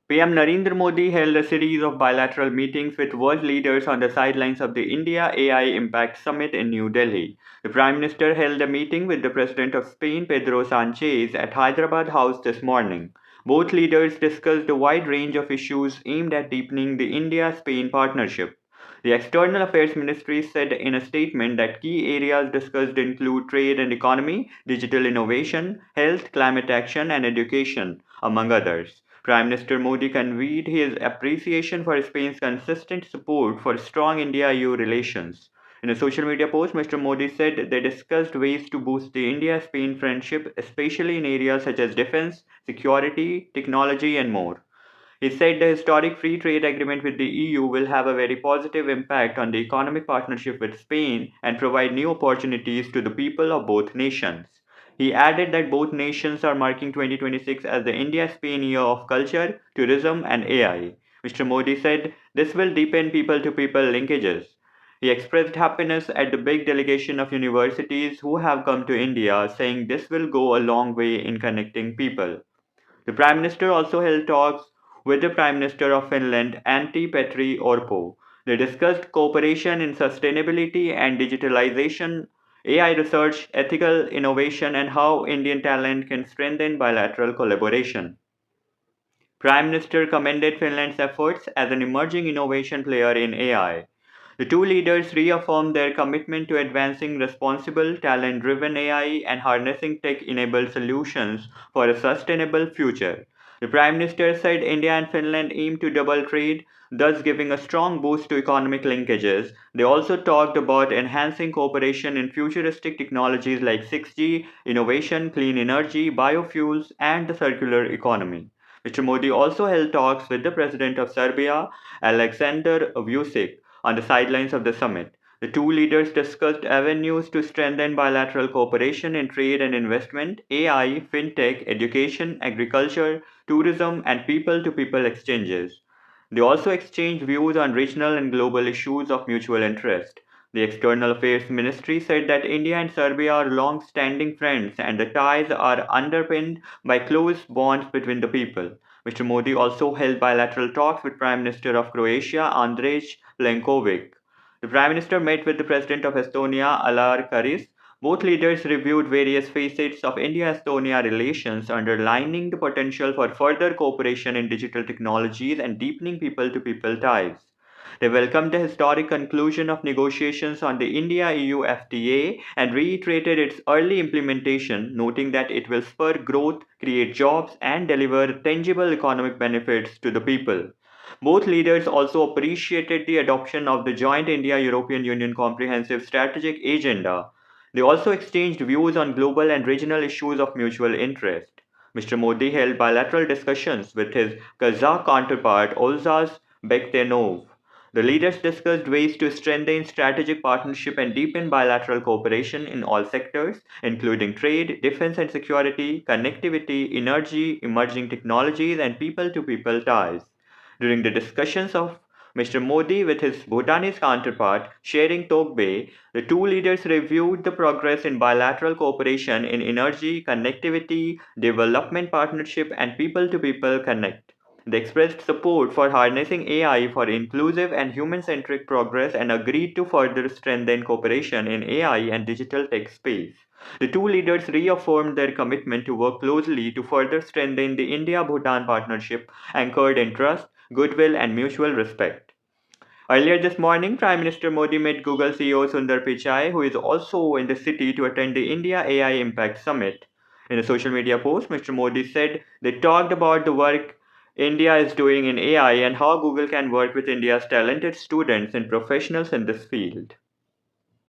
PM Narendra Modi held a series of bilateral meetings with world leaders on the sidelines of the India AI Impact Summit in New Delhi. The Prime Minister held a meeting with the President of Spain, Pedro Sanchez, at Hyderabad House this morning. Both leaders discussed a wide range of issues aimed at deepening the India Spain partnership. The External Affairs Ministry said in a statement that key areas discussed include trade and economy, digital innovation, health, climate action, and education, among others. Prime Minister Modi conveyed his appreciation for Spain's consistent support for strong India EU relations. In a social media post, Mr. Modi said they discussed ways to boost the India Spain friendship, especially in areas such as defense, security, technology, and more. He said the historic free trade agreement with the EU will have a very positive impact on the economic partnership with Spain and provide new opportunities to the people of both nations. He added that both nations are marking 2026 as the India Spain year of culture, tourism, and AI. Mr. Modi said this will deepen people to people linkages. He expressed happiness at the big delegation of universities who have come to India, saying this will go a long way in connecting people. The Prime Minister also held talks with the Prime Minister of Finland, Antti Petri Orpo. They discussed cooperation in sustainability and digitalization, AI research, ethical innovation, and how Indian talent can strengthen bilateral collaboration. Prime Minister commended Finland's efforts as an emerging innovation player in AI. The two leaders reaffirmed their commitment to advancing responsible, talent driven AI and harnessing tech enabled solutions for a sustainable future. The Prime Minister said India and Finland aim to double trade, thus giving a strong boost to economic linkages. They also talked about enhancing cooperation in futuristic technologies like 6G, innovation, clean energy, biofuels, and the circular economy. Mr. Modi also held talks with the President of Serbia, Alexander Vucic, on the sidelines of the summit. The two leaders discussed avenues to strengthen bilateral cooperation in trade and investment, AI, fintech, education, agriculture, tourism, and people to people exchanges. They also exchanged views on regional and global issues of mutual interest. The External Affairs Ministry said that India and Serbia are long standing friends and the ties are underpinned by close bonds between the people. Mr. Modi also held bilateral talks with Prime Minister of Croatia, Andrej Plenkovic. The Prime Minister met with the President of Estonia, Alar Karis. Both leaders reviewed various facets of India Estonia relations, underlining the potential for further cooperation in digital technologies and deepening people to people ties. They welcomed the historic conclusion of negotiations on the India EU FTA and reiterated its early implementation, noting that it will spur growth, create jobs, and deliver tangible economic benefits to the people. Both leaders also appreciated the adoption of the joint India European Union Comprehensive Strategic Agenda. They also exchanged views on global and regional issues of mutual interest. Mr. Modi held bilateral discussions with his Kazakh counterpart Olzas Bektenov. The leaders discussed ways to strengthen strategic partnership and deepen bilateral cooperation in all sectors, including trade, defense and security, connectivity, energy, emerging technologies, and people to people ties. During the discussions of Mr. Modi with his Bhutanese counterpart, Shering Tokbe, the two leaders reviewed the progress in bilateral cooperation in energy, connectivity, development partnership, and people to people connect. They expressed support for harnessing AI for inclusive and human centric progress and agreed to further strengthen cooperation in AI and digital tech space. The two leaders reaffirmed their commitment to work closely to further strengthen the India Bhutan partnership anchored in trust, goodwill, and mutual respect. Earlier this morning, Prime Minister Modi met Google CEO Sundar Pichai, who is also in the city to attend the India AI Impact Summit. In a social media post, Mr. Modi said they talked about the work India is doing in AI and how Google can work with India's talented students and professionals in this field.